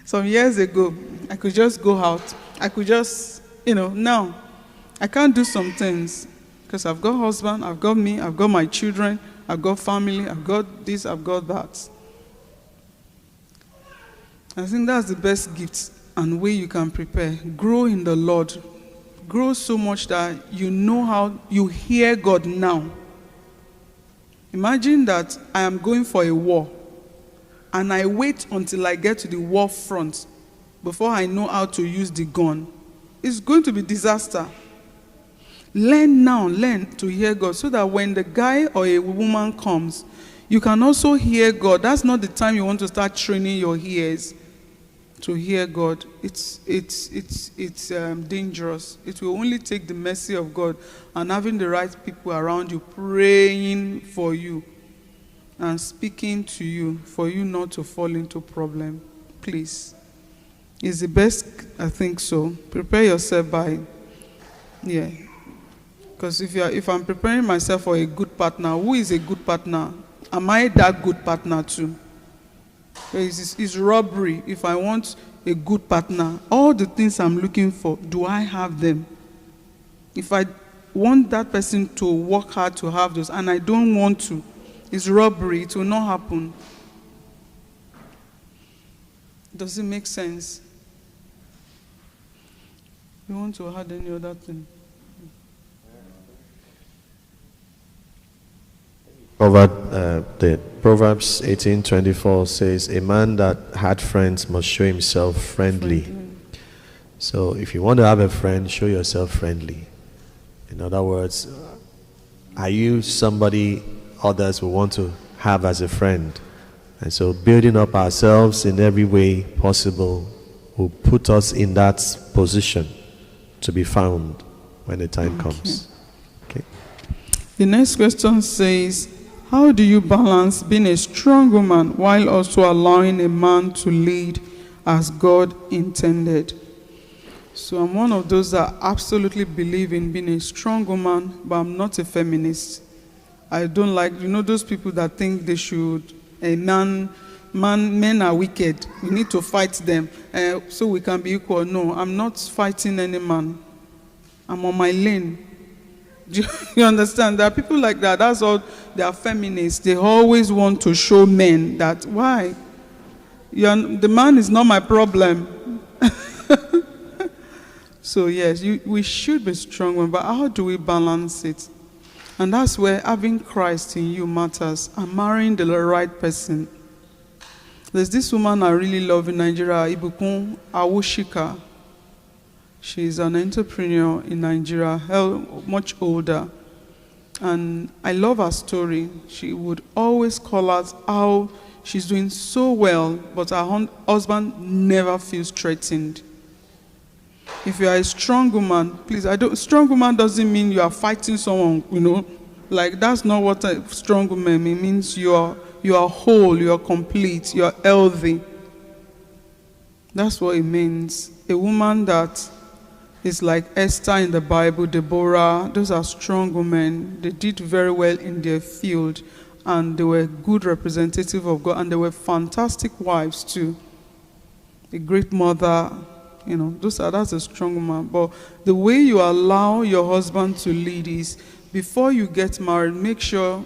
A: Some years ago, I could just go out. I could just, now I can't do some things because I've got husband, I've got me, I've got my children, I've got family, I've got this, I've got that. I think that's the best gift and way you can prepare. Grow in the Lord. Grow so much that you know how you hear God now. Imagine that I am going for a war and I wait until I get to the war front before I know how to use the gun. It's going to be disaster. Learn now, learn to hear God so that when the guy or a woman comes, you can also hear God. That's not the time you want to start training your ears to hear God. It's dangerous. It will only take the mercy of God and having the right people around you praying for you and speaking to you for you not to fall into problem. Please. It's the best, I think so. Prepare yourself by, because if I'm preparing myself for a good partner, who is a good partner? Am I that good partner too? It's robbery. If I want a good partner, all the things I'm looking for, do I have them? If I want that person to work hard to have those and I don't want to, it's robbery. It will not happen. Does it make sense? You want to add any other thing?
B: The Proverbs 18:24 says, "A man that had friends must show himself friendly." So if you want to have a friend, show yourself friendly. In other words, are you somebody others will want to have as a friend? And so building up ourselves in every way possible will put us in that position to be found when the time comes. Okay.
A: The next question says, how do you balance being a strong woman while also allowing a man to lead as God intended? So I'm one of those that absolutely believe in being a strong woman, but I'm not a feminist. I don't like, those people that think they should, men are wicked. We need to fight them so we can be equal. No, I'm not fighting any man. I'm on my lane. Do you understand? There are people like that. That's all. They are feminists. They always want to show men that, why? The man is not my problem. So yes, we should be strong, but how do we balance it? And that's where having Christ in you matters and marrying the right person. There's this woman I really love in Nigeria, Ibukun Awushika. She's an entrepreneur in Nigeria, much older. And I love her story. She would always call us how she's doing so well, but her husband never feels threatened. If you are a strong woman, please, strong woman doesn't mean you are fighting someone, Like, that's not what a strong woman means. It means you are whole, you are complete, you are healthy. That's what it means. A woman that is like Esther in the Bible, Deborah, those are strong women. They did very well in their field, and they were good representative of God, and they were fantastic wives too. A great mother, that's a strong woman. But the way you allow your husband to lead is, before you get married, make sure,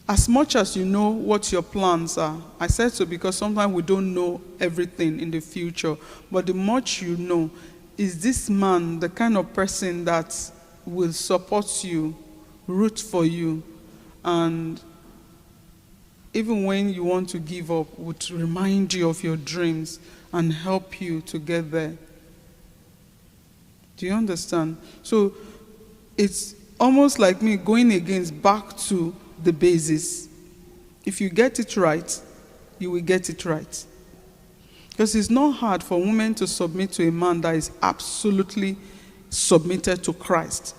A: as much as you know what your plans are. I said so because sometimes we don't know everything in the future. But the much you know, is this man the kind of person that will support you, root for you, and even when you want to give up, would remind you of your dreams and help you to get there? Do you understand? So it's almost like me going back to the basis. If you get it right, you will get it right. Because it's not hard for women to submit to a man that is absolutely submitted to Christ.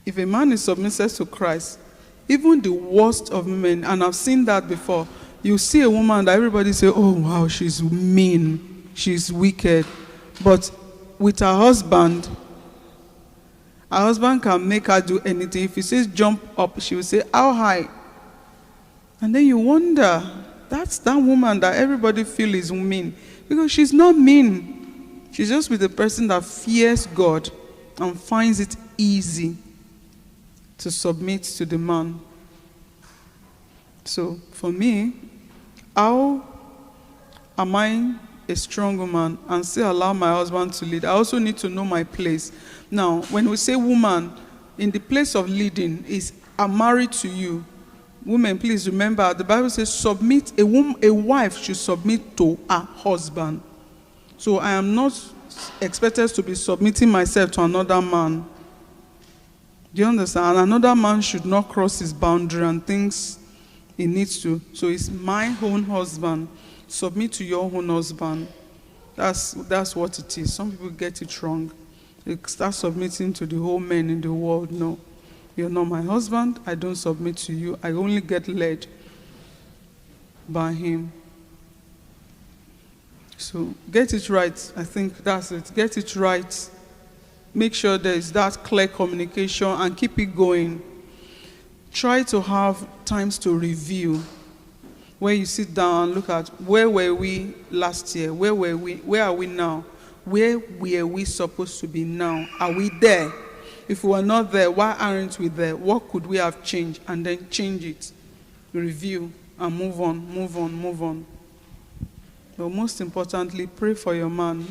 A: If a man is submitted to Christ, even the worst of men, and I've seen that before, you see a woman that everybody say, oh wow, she's mean, she's wicked. But with her husband, Her husband can make her do anything. If he says jump up, she will say, how high? And then you wonder, that's that woman that everybody feels is mean. Because she's not mean. She's just with a person that fears God and finds it easy to submit to the man. So for me, how am I a strong woman and still allow my husband to lead? I also need to know my place. Now, when we say woman, in the place of leading is I'm married to you. Women, please remember, the Bible says submit, a wife should submit to her husband. So I am not expected to be submitting myself to another man. Do you understand? Another man should not cross his boundary and things he needs to. So it's my own husband. Submit to your own husband. That's what it is. Some people get it wrong. They start submitting to the whole men in the world. No. You're not my husband. I don't submit to you. I only get led by him. So get it right. I think that's it. Get it right. Make sure there is that clear communication and keep it going. Try to have times to review. Where you sit down and look at where were we last year? Where were we? Where are we now? Where were we supposed to be now? Are we there? If we are not there, why aren't we there? What could we have changed? And then change it. Review and move on, move on, move on. But most importantly, pray for your man.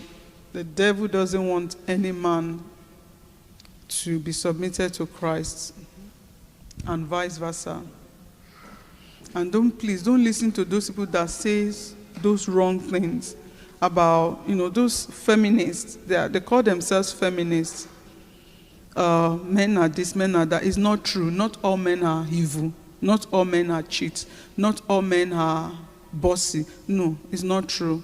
A: The devil doesn't want any man to be submitted to Christ and vice versa. And please don't listen to those people that say those wrong things about, those feminists. They call themselves feminists. Men are this, men are that. It's not true. Not all men are evil. Not all men are cheats. Not all men are bossy. No, it's not true.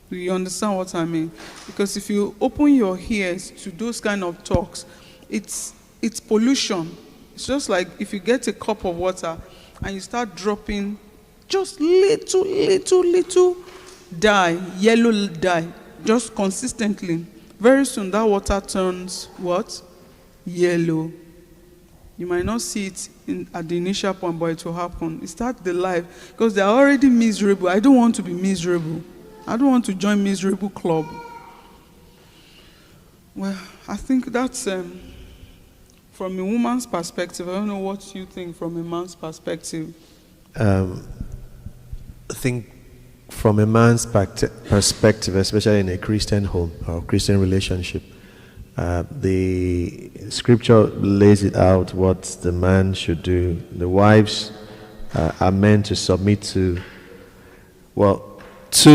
A: Do you understand what I mean? Because if you open your ears to those kind of talks, it's pollution. It's just like if you get a cup of water and you start dropping just little dye, yellow dye, just consistently. Very soon that water turns what? Yellow. You might not see it at the initial point, but it will happen. It starts the life because they are already miserable. I don't want to be miserable. I don't want to join miserable club. Well, I think that's from a woman's perspective. I don't know what you think from a man's perspective.
B: I think from a man's perspective, especially in a Christian home or Christian relationship, the scripture lays it out what the man should do. The wives are meant to submit to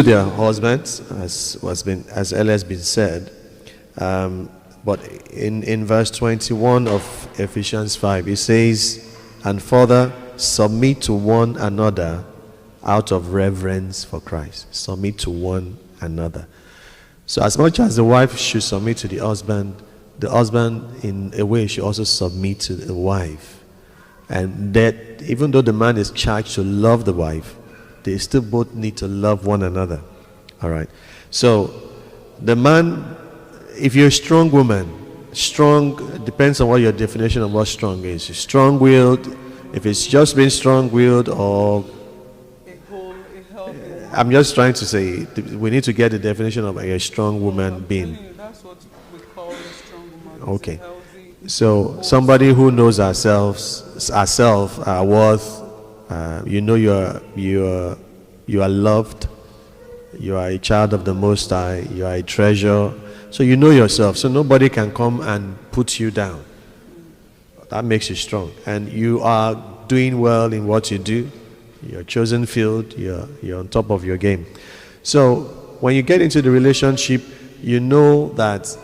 B: their husbands, as earlier has been said. But in verse 21 of Ephesians 5, it says, and further, submit to one another out of reverence for Christ. Submit to one another. So as much as the wife should submit to the husband in a way should also submit to the wife. And that even though the man is charged to love the wife, they still both need to love one another. All right. So the man, if you're a strong woman, strong depends on what your definition of what strong is. Strong-willed, if it's just being strong-willed or I'm just trying to say we need to get the definition of a strong woman being.
A: That's what we call a strong woman.
B: Okay. So somebody who knows herself, her worth, you are loved, you are a child of the Most High, you are a treasure. So you know yourself. So nobody can come and put you down. That makes you strong. And you are doing well in what you do. Your chosen field, you're on top of your game. So when you get into the relationship, you know that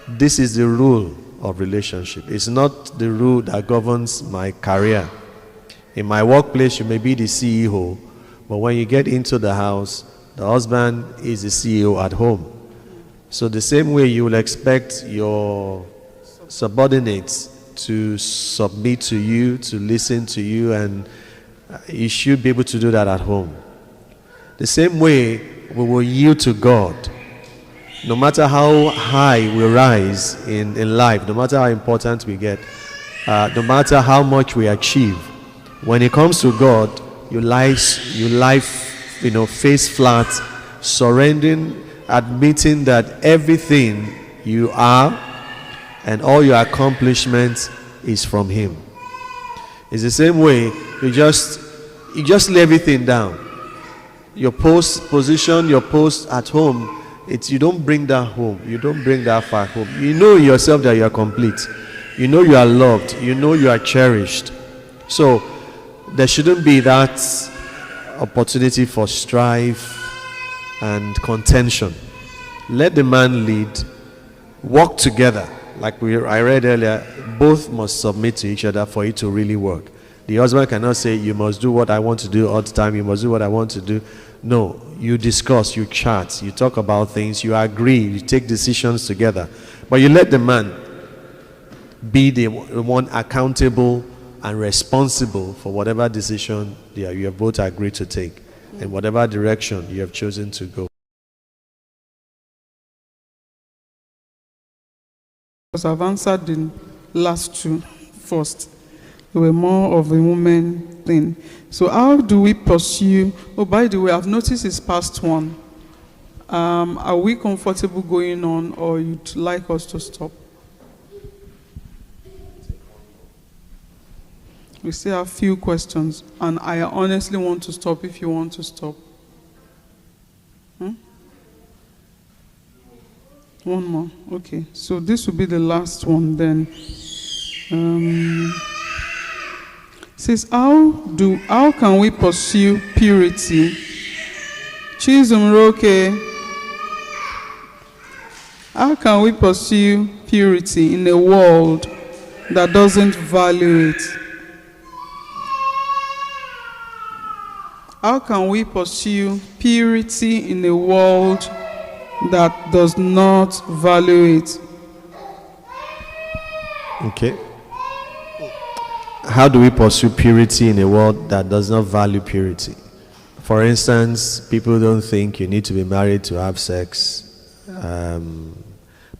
B: this is the rule of relationship. It's not the rule that governs my career. In my workplace, you may be the CEO, but when you get into the house, the husband is the CEO at home. So the same way you will expect your subordinates to submit to you, to listen to you, and you should be able to do that at home. The same way we will yield to God No matter how high we rise in life, no matter how important we get, no matter how much we achieve, when it comes to God, you lie, face flat, surrendering, admitting that everything you are and all your accomplishments is from Him. It's the same way you just lay everything down. Your position, your post at home, you don't bring that home. You don't bring that far home. You know yourself that you are complete. You know you are loved. You know you are cherished. So there shouldn't be that opportunity for strife and contention. Let the man lead. Work together. Like I read earlier, both must submit to each other for it to really work. The husband cannot say, you must do what I want to do all the time. You must do what I want to do. No, you discuss, you chat, you talk about things, you agree, you take decisions together. But you let the man be the one accountable and responsible for whatever decision you have both agreed to take and whatever direction you have chosen to go.
A: Because I've answered the last two first. They were more of a woman thing. So how do we pursue? Oh, by the way, I've noticed it's past one. Are we comfortable going on, or you'd like us to stop? We still have a few questions, and I honestly want to stop if you want to stop. One more. Okay. So this will be the last one then. Says, how can we pursue purity? Chizumroke. How can we pursue purity in a world that doesn't value it? How can we pursue purity in a world that does not value it?
B: Okay. How do we pursue purity in a world that does not value purity? For instance, people don't think you need to be married to have sex.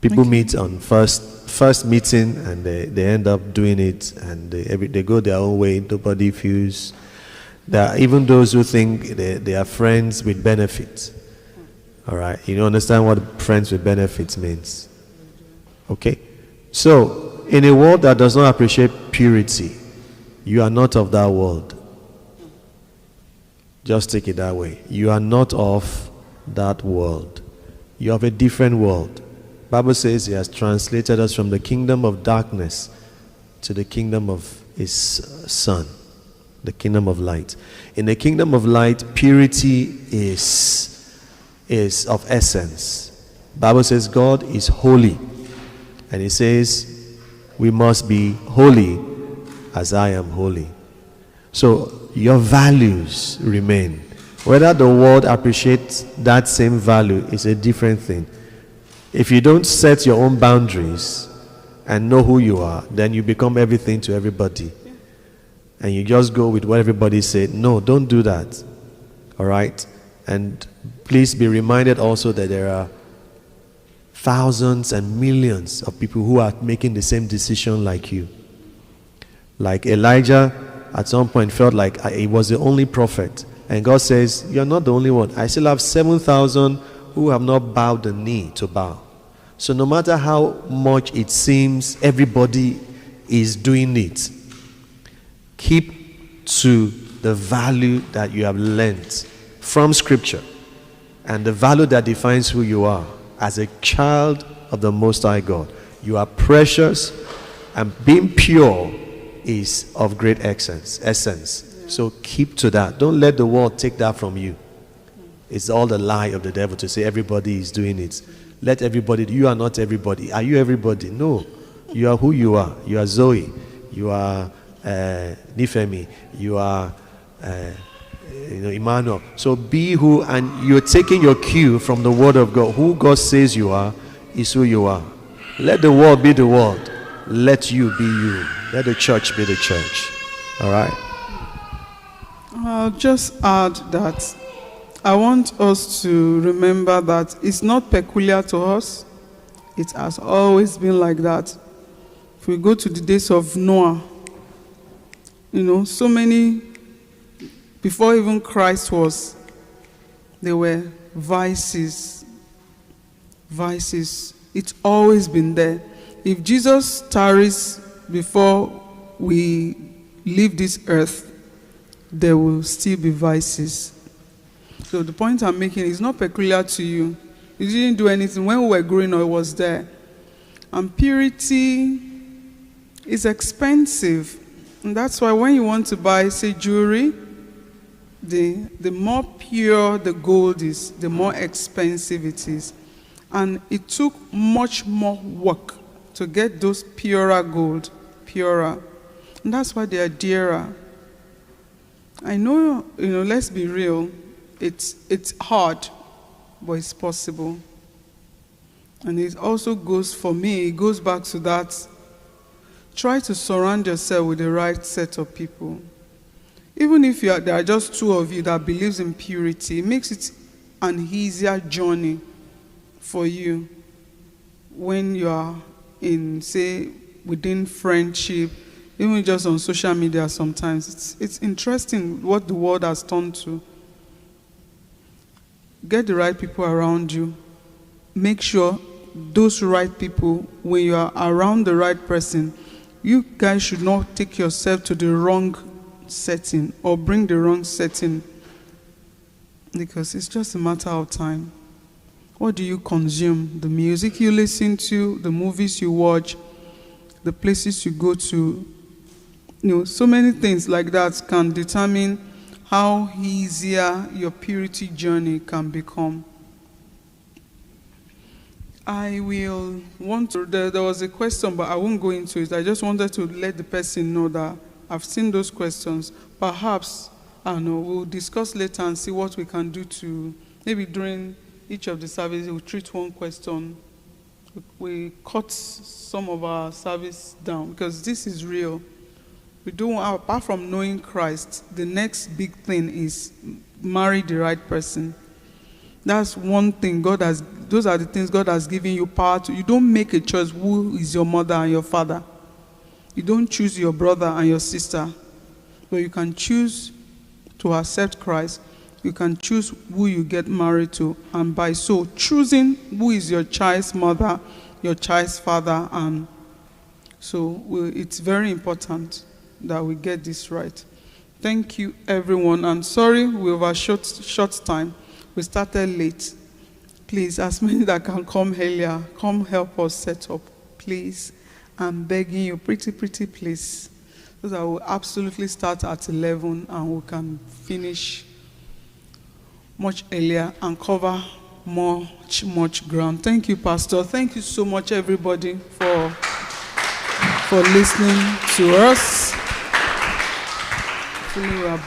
B: People meet on first meeting and they end up doing it, and they go their own way. Nobody feels. There are even those who think they are friends with benefits. All right, you don't understand what friends with benefits means. Okay, so in a world that does not appreciate purity, you are not of that world. Just take it that way. You are not of that world. You have a different world. Bible says He has translated us from the kingdom of darkness to the kingdom of His Son, the kingdom of light. In the kingdom of light, purity is of essence. Bible says God is holy, and He says we must be holy as I am holy. So your values remain. Whether the world appreciates that same value is a different thing. If you don't set your own boundaries and know who you are, then you become everything to everybody. And you just go with what everybody said. No, don't do that. All right? And please be reminded also that there are thousands and millions of people who are making the same decision like you. Like Elijah at some point felt like he was the only prophet. And God says, you're not the only one. I still have 7,000 who have not bowed the knee to bow. So no matter how much it seems everybody is doing it, keep to the value that you have learned from Scripture and the value that defines who you are as a child of the Most High God. You are precious, and being pure is of great essence. So keep to that. Don't let the world take that from you. It's all the lie of the devil to say everybody is doing it. Let everybody. You are not everybody. Are you everybody? No. You are who you are. You are Zoe. You are Nifemi. You are Emmanuel. So be who, and you're taking your cue from the Word of God. Who God says you are is who you are. Let the world be the world. Let you be you. Let the church be the church. All right?
A: I'll just add that I want us to remember that it's not peculiar to us. It has always been like that. If we go to the days of Noah, so many, before even Christ was, there were vices. Vices. It's always been there. If Jesus tarries before we leave this earth, there will still be vices. So the point I'm making is not peculiar to you. You didn't do anything. When we were growing up, it was there. And purity is expensive. And that's why when you want to buy, say, jewelry, the more pure the gold is, the more expensive it is. And it took much more work to get those purer gold, purer. And that's why they are dearer. I know, let's be real, it's hard, but it's possible. And it also goes, for me, it goes back to that. Try to surround yourself with the right set of people. Even if there are just two of you that believes in purity, it makes it an easier journey for you when you are in, say, within friendship, even just on social media sometimes. It's interesting what the world has turned to. Get the right people around you. Make sure those right people, when you are around the right person, you guys should not take yourself to the wrong setting or bring the wrong setting, because it's just a matter of time. What do you consume? The music you listen to, the movies you watch, the places you go to. So many things like that can determine how easier your purity journey can become. I will want to, there was a question, but I won't go into it. I just wanted to let the person know that I've seen those questions. Perhaps, I don't know, we'll discuss later and see what we can do to, maybe during each of the services, we'll treat one question. We cut some of our service down, because this is real. We don't, apart from knowing Christ, the next big thing is marry the right person. That's one thing those are the things God has given you power to. You don't make a choice who is your mother and your father. You don't choose your brother and your sister. But you can choose to accept Christ. You can choose who you get married to. And by so choosing who is your child's mother, your child's father, and so it's very important that we get this right. Thank you, everyone. And sorry we overshot time. We started late. Please, as many that can come earlier, come help us set up, please. I'm begging you, pretty please. So that we'll absolutely start at 11 and we can finish much earlier and cover much ground. Thank you, Pastor. Thank you so much, everybody, for listening to us. Hopefully we are